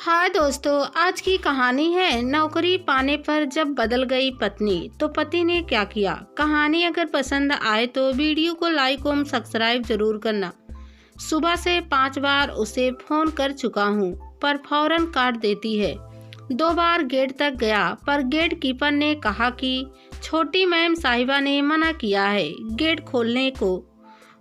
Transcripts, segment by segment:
हाँ दोस्तों, आज की कहानी है नौकरी पाने पर जब बदल गई पत्नी तो पति ने क्या किया। कहानी अगर पसंद आए तो वीडियो को लाइक और सब्सक्राइब जरूर करना। सुबह से 5 बार उसे फोन कर चुका हूँ पर फौरन काट देती है। 2 बार गेट तक गया पर गेट कीपर ने कहा कि छोटी मैम साहिबा ने मना किया है गेट खोलने को।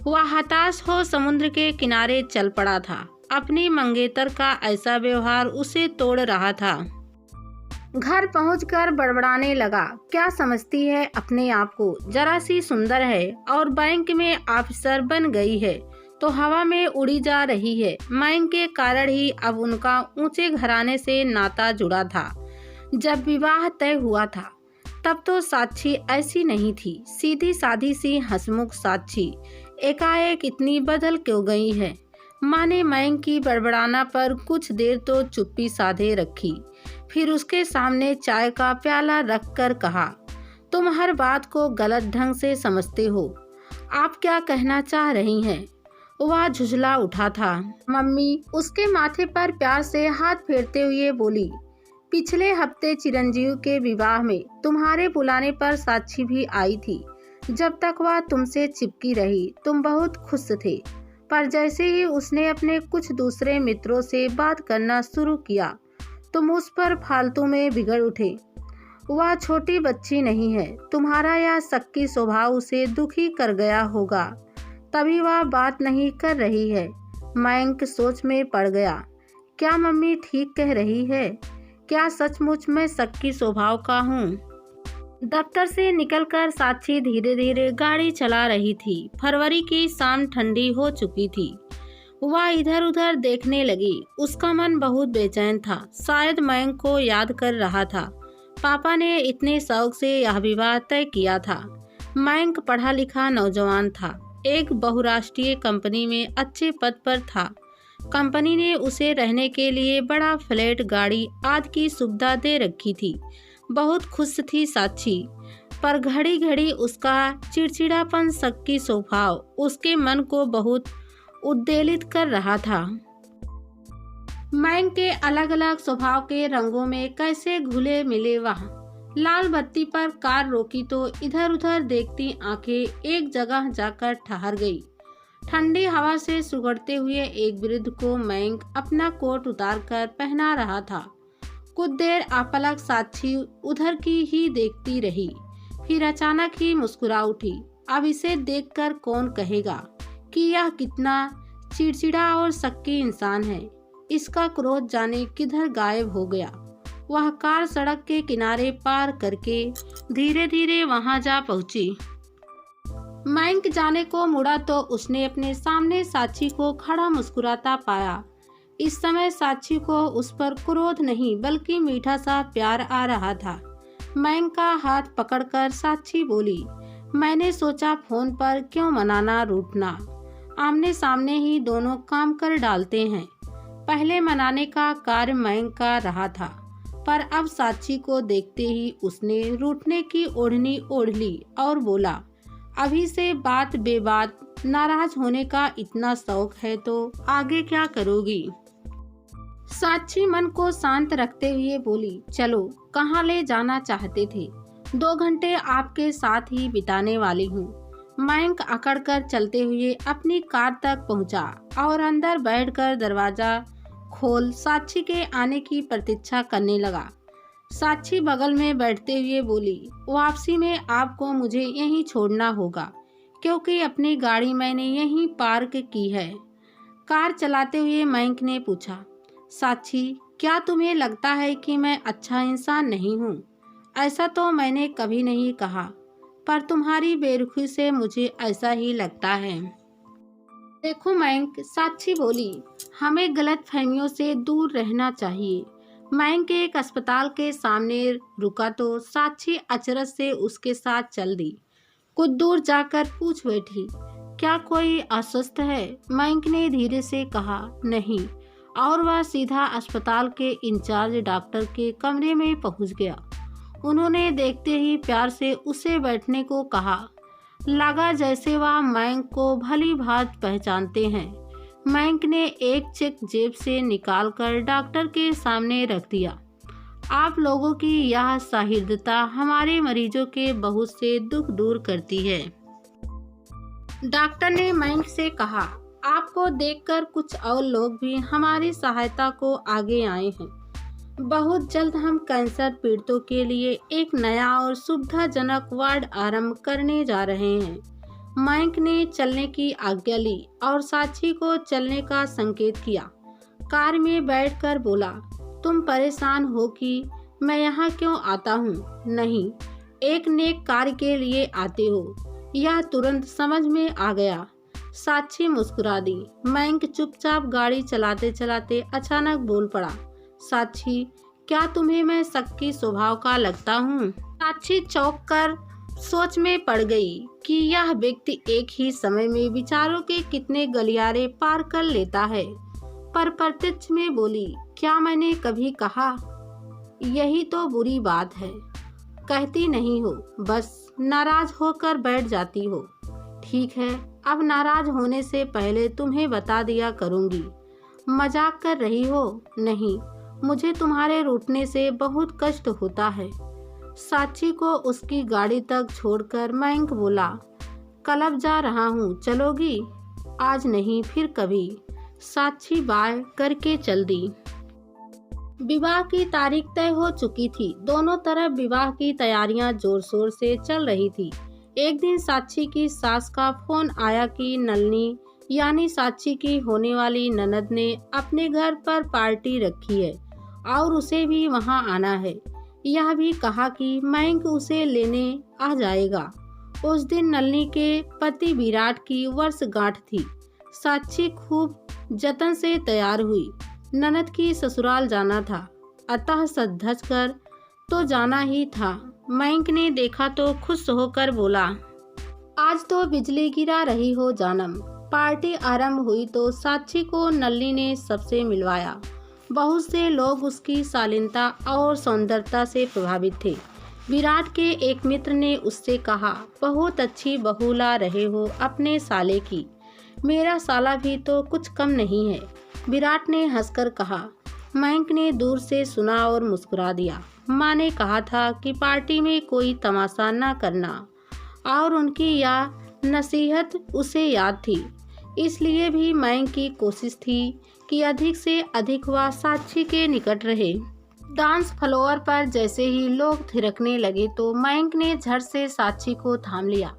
वह हताश हो समुद्र के किनारे चल पड़ा था। अपनी मंगेतर का ऐसा व्यवहार उसे तोड़ रहा था। घर पहुंचकर बड़बड़ाने लगा, क्या समझती है अपने आप को, जरा सी सुंदर है और बैंक में ऑफिसर बन गई है तो हवा में उड़ी जा रही है। मैंग के कारण ही अब उनका ऊंचे घराने से नाता जुड़ा था। जब विवाह तय हुआ था तब तो साक्षी ऐसी नहीं थी, सीधी साधी सी हंसमुख साक्षी एकाएक इतनी बदल क्यों गई है। माँ ने मैंग की बड़बड़ाना पर कुछ देर तो चुप्पी साधे रखी, फिर उसके सामने चाय का प्याला रखकर कहा, तुम हर बात को गलत ढंग से समझते हो। आप क्या कहना चाह रही हैं? वह झुंझला उठा था। मम्मी उसके माथे पर प्यार से हाथ फेरते हुए बोली, पिछले हफ्ते चिरंजीव के विवाह में तुम्हारे बुलाने पर साक्षी भी आई थी। जब तक वह तुमसे चिपकी रही तुम बहुत खुश थे, पर जैसे ही उसने अपने कुछ दूसरे मित्रों से बात करना शुरू किया तुम उस पर फालतू में बिगड़ उठे। वह छोटी बच्ची नहीं है, तुम्हारा यह शक्की स्वभाव उसे दुखी कर गया होगा, तभी वह बात नहीं कर रही है। मैंग सोच में पड़ गया, क्या मम्मी ठीक कह रही है? क्या सचमुच मैं शक्की स्वभाव का हूँ? दफ्तर से निकलकर साक्षी धीरे धीरे गाड़ी चला रही थी। फरवरी की शाम ठंडी हो चुकी थी। वह इधर उधर देखने लगी। उसका मन बहुत बेचैन था, शायद मैंग को याद कर रहा था। पापा ने इतने शौक से यह विवाह तय किया था। मैंग पढ़ा लिखा नौजवान था, एक बहुराष्ट्रीय कंपनी में अच्छे पद पर था। कंपनी ने उसे रहने के लिए बड़ा फ्लैट, गाड़ी आदि की सुविधा दे रखी थी। बहुत खुश थी साक्षी, पर घड़ी घड़ी उसका चिड़चिड़ापन शक्की स्वभाव उसके मन को बहुत उद्वेलित कर रहा था। मैंग के अलग अलग स्वभाव के रंगों में कैसे घुले मिले वह। लाल बत्ती पर कार रोकी तो इधर उधर देखती आंखें एक जगह जाकर ठहर गई। ठंडी हवा से सुगड़ते हुए एक वृद्ध को मैंग अपना कोट उतारकर पहना रहा था। कुछ देर अपलक साक्षी उधर की ही देखती रही, फिर अचानक ही मुस्कुरा उठी। अब इसे देखकर कौन कहेगा कि यह कितना चिड़चिड़ा और शक्की इंसान है। इसका क्रोध जाने किधर गायब हो गया। वह कार सड़क के किनारे पार करके धीरे धीरे वहां जा पहुंची। मैंग जाने को मुड़ा तो उसने अपने सामने साक्षी को खड़ा मुस्कुराता पाया। इस समय साक्षी को उस पर क्रोध नहीं बल्कि मीठा सा प्यार आ रहा था। मैंग का हाथ पकड़कर साक्षी बोली, मैंने सोचा फोन पर क्यों मनाना रूठना, आमने सामने ही दोनों काम कर डालते हैं। पहले मनाने का कार्य मैंग का रहा था, पर अब साक्षी को देखते ही उसने रूठने की ओढ़नी ओढ़ ली और बोला, अभी से बात बेबात नाराज होने का इतना शौक है तो आगे क्या करोगी? साक्षी मन को शांत रखते हुए बोली, चलो कहाँ ले जाना चाहते थे? 2 घंटे आपके साथ ही बिताने वाली हूँ। मैंग अकड़कर चलते हुए अपनी कार तक पहुँचा और अंदर बैठकर दरवाजा खोल साक्षी के आने की प्रतीक्षा करने लगा। साक्षी बगल में बैठते हुए बोली, वापसी में आपको मुझे यहीं छोड़ना होगा क्योंकि अपनी गाड़ी मैंने यहीं पार्क की है। कार चलाते हुए मैंग ने पूछा, साक्षी क्या तुम्हें लगता है कि मैं अच्छा इंसान नहीं हूँ? ऐसा तो मैंने कभी नहीं कहा, पर तुम्हारी बेरुखी से मुझे ऐसा ही लगता है। देखो मैंग, साक्षी बोली, हमें गलत फहमियों से दूर रहना चाहिए। मैंग के एक अस्पताल के सामने रुका तो साक्षी अचरज से उसके साथ चल दी। कुछ दूर जाकर पूछ बैठी, क्या कोई अस्वस्थ है? मैंग ने धीरे से कहा, नहीं, और वह सीधा अस्पताल के इंचार्ज डॉक्टर के कमरे में पहुंच गया। उन्होंने देखते ही प्यार से उसे बैठने को कहा। लगा जैसे वह मैंग को भली भांति पहचानते हैं। मयंक ने एक चेक जेब से निकालकर डॉक्टर के सामने रख दिया। आप लोगों की यह सहृदयता हमारे मरीजों के बहुत से दुख दूर करती है। डॉक्टर ने मयंक से कहा, आपको देखकर कुछ और लोग भी हमारी सहायता को आगे आए हैं। बहुत जल्द हम कैंसर पीड़ितों के लिए एक नया और सुविधाजनक वार्ड आरंभ करने जा रहे हैं। मयंक ने चलने की आज्ञा ली और साक्षी को चलने का संकेत किया। कार में बैठकर बोला, तुम परेशान हो कि मैं यहाँ क्यों आता हूँ? नहीं, एक नेक कार्य के लिए आते हो, यह तुरंत समझ में आ गया। साक्षी मुस्कुरा दी। मयंक चुपचाप गाड़ी चलाते चलाते अचानक बोल पड़ा, साक्षी, क्या तुम्हें मैं शक्की स्वभाव का लगता हूँ? साक्षी चौंक कर सोच में पड़ गई कि यह व्यक्ति एक ही समय में विचारों के कितने गलियारे पार कर लेता है, पर प्रत्यक्ष में बोली, क्या मैंने कभी कहा? यही तो बुरी बात है, कहती नहीं हो, बस नाराज होकर बैठ जाती हो। ठीक है, अब नाराज होने से पहले तुम्हें बता दिया करूंगी। मजाक कर रही हो? नहीं, मुझे तुम्हारे रूठने से बहुत कष्ट होता है। साक्षी को उसकी गाड़ी तक छोड़कर मयंक बोला, क्लब जा रहा हूँ, चलोगी? आज नहीं, फिर कभी। साक्षी बाय करके चल दी। विवाह की तारीख तय हो चुकी थी। दोनों तरफ विवाह की तैयारियां जोर शोर से चल रही थी। एक दिन साक्षी की सास का फोन आया कि नलिनी यानी साक्षी की होने वाली ननद ने अपने घर पर पार्टी रखी है और उसे भी वहां आना है। यह भी कहा कि मयंक उसे लेने आ जाएगा। उस दिन नलिनी के पति विराट की वर्षगांठ थी। साक्षी खूब जतन से तैयार हुई। ननद की ससुराल जाना था, अतः सज धज कर तो जाना ही था। मयंक ने देखा तो खुश होकर बोला, आज तो बिजली गिरा रही हो जानम। पार्टी आरंभ हुई तो साक्षी को नलिनी ने सबसे मिलवाया। बहुत से लोग उसकी शालीनता और सौंदर्यता से प्रभावित थे। विराट के एक मित्र ने उससे कहा, बहुत अच्छी बहू ला रहे हो अपने साले की। मेरा साला भी तो कुछ कम नहीं है। विराट ने हंसकर कहा। मयंक ने दूर से सुना और मुस्कुरा दिया। माँ ने कहा था कि पार्टी में कोई तमाशा न करना, और उनकी यह नसीहत उसे याद थी। इसलिए भी मयंक की कोशिश थी कि अधिक से अधिक वह साक्षी के निकट रहे। डांस फ्लोर पर जैसे ही लोग थिरकने लगे तो मयंक ने झट से साक्षी को थाम लिया।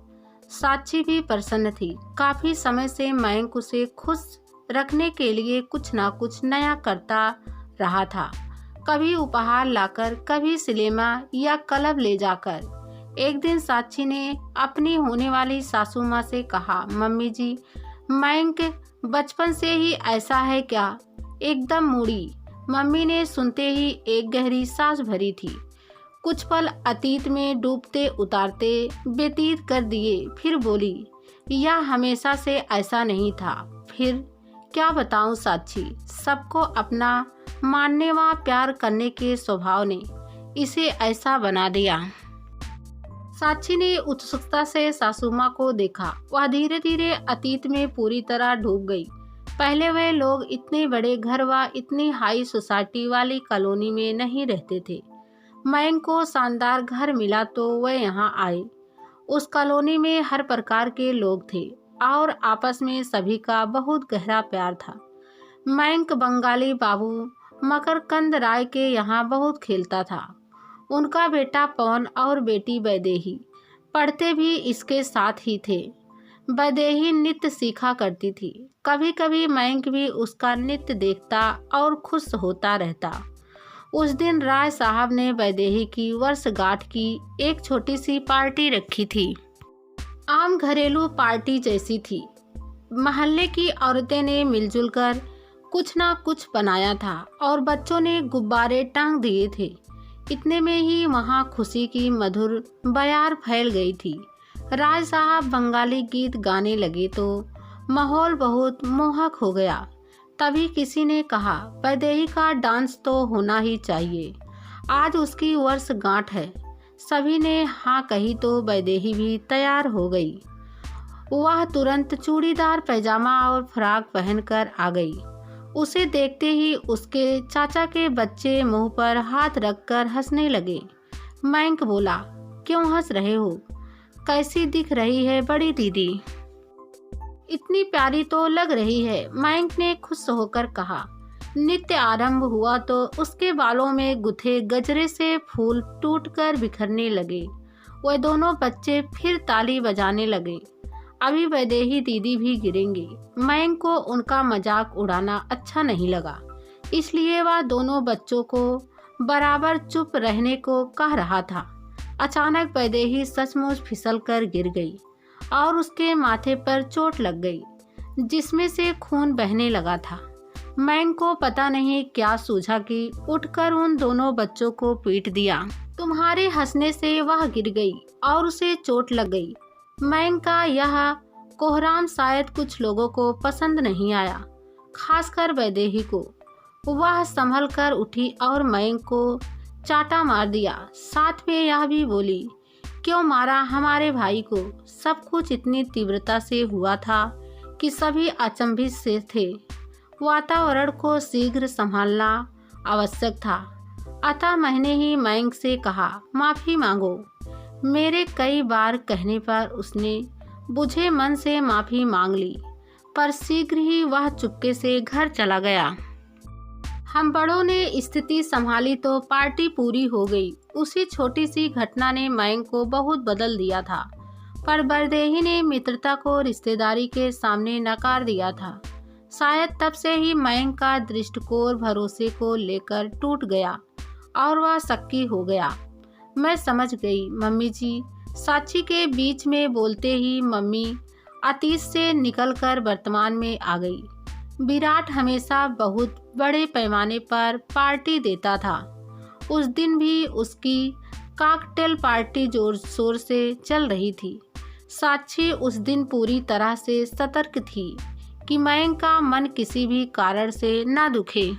साक्षी भी प्रसन्न थी। काफी समय से मयंक उसे खुश रखने के लिए कुछ न कुछ नया करता रहा था। कभी उपहार लाकर, कभी सिनेमा या क्लब ले जाकर। एक दिन साक्षी ने अपनी होने वाली सासू माँ से कहा, मम्मी जी, मयंक बचपन से ही ऐसा है क्या? एकदम मूडी। मम्मी ने सुनते ही एक गहरी सांस भरी थी। कुछ पल अतीत में डूबते उतारते व्यतीत कर दिए, फिर बोली, यह हमेशा से ऐसा नहीं था। फिर क्या बताऊं साक्षी, सबको अपना मानने व प्यार करने के स्वभाव ने इसे ऐसा बना दिया। साक्षी ने उत्सुकता से सासू माँ को देखा। वह धीरे धीरे अतीत में पूरी तरह डूब गई। पहले वे लोग इतने बड़े घर व इतनी हाई सोसाइटी वाली कॉलोनी में नहीं रहते थे। मयंक को शानदार घर मिला तो वे यहाँ आए। उस कॉलोनी में हर प्रकार के लोग थे और आपस में सभी का बहुत गहरा प्यार था। मयंक बंगाली बाबू मकरकंद राय के यहाँ बहुत खेलता था। उनका बेटा पवन और बेटी वैदेही पढ़ते भी इसके साथ ही थे। वैदेही नृत्य सीखा करती थी। कभी कभी मयंक भी उसका नृत्य देखता और खुश होता रहता। उस दिन राय साहब ने वैदेही की वर्षगांठ की एक छोटी सी पार्टी रखी थी। आम घरेलू पार्टी जैसी थी। मोहल्ले की औरतें ने मिलजुल कर कुछ ना कुछ बनाया था और बच्चों ने गुब्बारे टांग दिए थे। इतने में ही वहाँ खुशी की मधुर बयार फैल गई थी। राय साहब बंगाली गीत गाने लगे तो माहौल बहुत मोहक हो गया। तभी किसी ने कहा, वैदेही का डांस तो होना ही चाहिए, आज उसकी वर्षगांठ है। सभी ने हाँ कही तो वैदेही भी तैयार हो गई। वह तुरंत चूड़ीदार पैजामा और फ्रॉक पहनकर आ गई। उसे देखते ही उसके चाचा के बच्चे मुंह पर हाथ रखकर हंसने लगे। मयंक बोला, क्यों हंस रहे हो? कैसी दिख रही है बड़ी दीदी? इतनी प्यारी तो लग रही है, मयंक ने खुश होकर कहा। नृत्य आरंभ हुआ तो उसके बालों में गुथे गजरे से फूल टूटकर बिखरने लगे। वह दोनों बच्चे फिर ताली बजाने लगे। अभी वैदेही दीदी भी गिरेंगी। मयंक को उनका मजाक उड़ाना अच्छा नहीं लगा, इसलिए वह दोनों बच्चों को बराबर चुप रहने को कह रहा था। अचानक वैदेही सचमुच फिसल कर गिर गई और उसके माथे पर चोट लग गई, जिसमें से खून बहने लगा था। मयंक को पता नहीं क्या सूझा कि उठकर उन दोनों बच्चों को पीट दिया। तुम्हारे हंसने से वह गिर गई और उसे चोट लग गई। मयंक का यह कोहराम शायद कुछ लोगों को पसंद नहीं आया, खासकर वैदेही को। वह संभल कर उठी और मयंक को चाटा मार दिया। साथ में यह भी बोली, क्यों मारा हमारे भाई को? सब कुछ इतनी तीव्रता से हुआ था कि सभी अचंभित से थे। वातावरण को शीघ्र संभालना आवश्यक था, अतः मैंने ही मयंक से कहा, माफ़ी मांगो। मेरे कई बार कहने पर उसने बुझे मन से माफ़ी मांग ली, पर शीघ्र ही वह चुपके से घर चला गया। हम बड़ों ने स्थिति संभाली तो पार्टी पूरी हो गई। उसी छोटी सी घटना ने मयंक को बहुत बदल दिया था, पर वैदेही ने मित्रता को रिश्तेदारी के सामने नकार दिया था। शायद तब से ही मयंक का दृष्टिकोण भरोसे को लेकर टूट गया और वह शक्की हो गया। मैं समझ गई मम्मी जी। साक्षी के बीच में बोलते ही मम्मी अतीत से निकलकर वर्तमान में आ गई। विराट हमेशा बहुत बड़े पैमाने पर पार्टी देता था। उस दिन भी उसकी कॉकटेल पार्टी जोर शोर से चल रही थी। साक्षी उस दिन पूरी तरह से सतर्क थी कि मयंक का मन किसी भी कारण से न दुखे।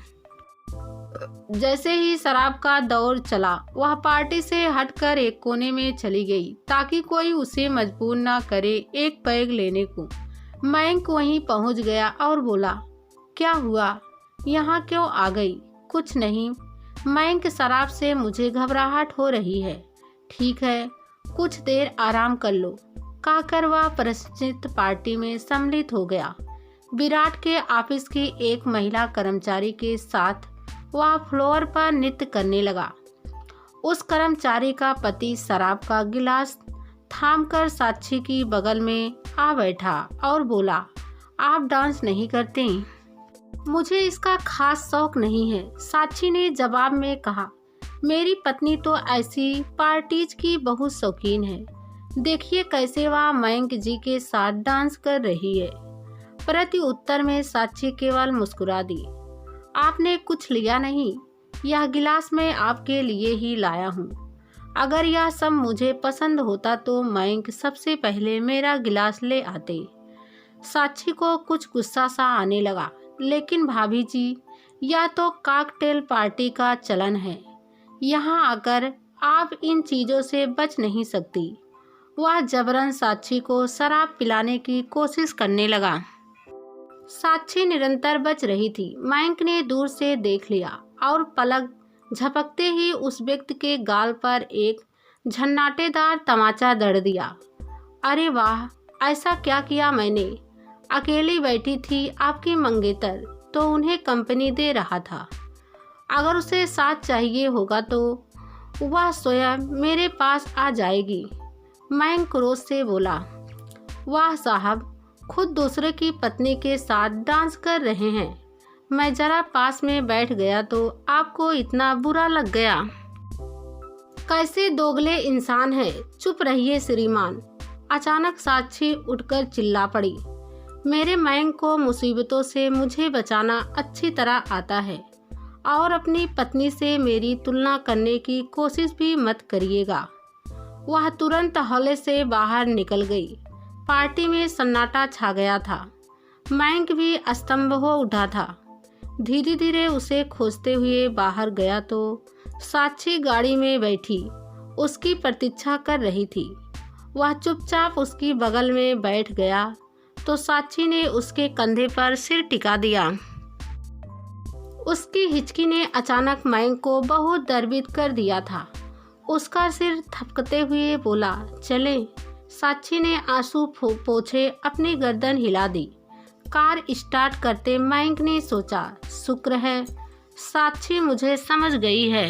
जैसे ही शराब का दौर चला, वह पार्टी से हटकर एक कोने में चली गई ताकि कोई उसे मजबूर न करे एक पैग लेने को। मयंक वहीं पहुंच गया और बोला, क्या हुआ? यहाँ क्यों आ गई? कुछ नहीं मयंक, शराब से मुझे घबराहट हो रही है। ठीक है, कुछ देर आराम कर लो, कहकर वह परिचित पार्टी में सम्मिलित हो गया। विराट के ऑफिस की एक महिला कर्मचारी के साथ वह फ्लोर पर नृत्य करने लगा। उस कर्मचारी का पति शराब का गिलास थामकर साक्षी की बगल में आ बैठा और बोला, आप डांस नहीं करते? मुझे इसका खास शौक नहीं है, साक्षी ने जवाब में कहा। मेरी पत्नी तो ऐसी पार्टीज की बहुत शौकीन है। देखिए कैसे वह मयंक जी के साथ डांस कर रही है। प्रति उत्तर में साक्षी केवल मुस्कुरा दी। आपने कुछ लिया नहीं? यह गिलास मैं आपके लिए ही लाया हूँ। अगर यह सब मुझे पसंद होता तो मयंक सबसे पहले मेरा गिलास ले आते। साक्षी को कुछ गुस्सा सा आने लगा, लेकिन भाभी जी, यह तो कॉकटेल पार्टी का चलन है। यहाँ आकर आप इन चीज़ों से बच नहीं सकती। वह जबरन साक्षी को शराब पिलाने की कोशिश करने लगा। साक्षी निरंतर बच रही थी। मयंक ने दूर से देख लिया और पलक झपकते ही उस व्यक्ति के गाल पर एक झन्नाटेदार तमाचा दड़ दिया। अरे वाह, ऐसा क्या किया मैंने? अकेली बैठी थी आपकी मंगेतर, तो उन्हें कंपनी दे रहा था। अगर उसे साथ चाहिए होगा तो वह स्वयं मेरे पास आ जाएगी। मयंक क्रोध से बोला, वाह साहब, खुद दूसरे की पत्नी के साथ डांस कर रहे हैं। मैं जरा पास में बैठ गया तो आपको इतना बुरा लग गया। कैसे दोगले इंसान हैं। चुप रहिए श्रीमान। अचानक साक्षी उठकर चिल्ला पड़ी, मेरे मयंक को मुसीबतों से मुझे बचाना अच्छी तरह आता है और अपनी पत्नी से मेरी तुलना करने की कोशिश भी मत करिएगा। वह तुरंत हौले से बाहर निकल गई। पार्टी में सन्नाटा छा गया था। मयंक भी अस्तंभ हो उठा था। धीरे धीरे उसे खोजते हुए बाहर गया तो साक्षी गाड़ी में बैठी उसकी प्रतीक्षा कर रही थी। वह चुपचाप उसकी बगल में बैठ गया तो साक्षी ने उसके कंधे पर सिर टिका दिया। उसकी हिचकी ने अचानक मयंक को बहुत दर्दित कर दिया था। उसका सिर थपकते हुए बोला, चले। साक्षी ने आंसू पोंछे अपनी गर्दन हिला दी। कार स्टार्ट करते मयंक ने सोचा, शुक्र है साक्षी मुझे समझ गई है।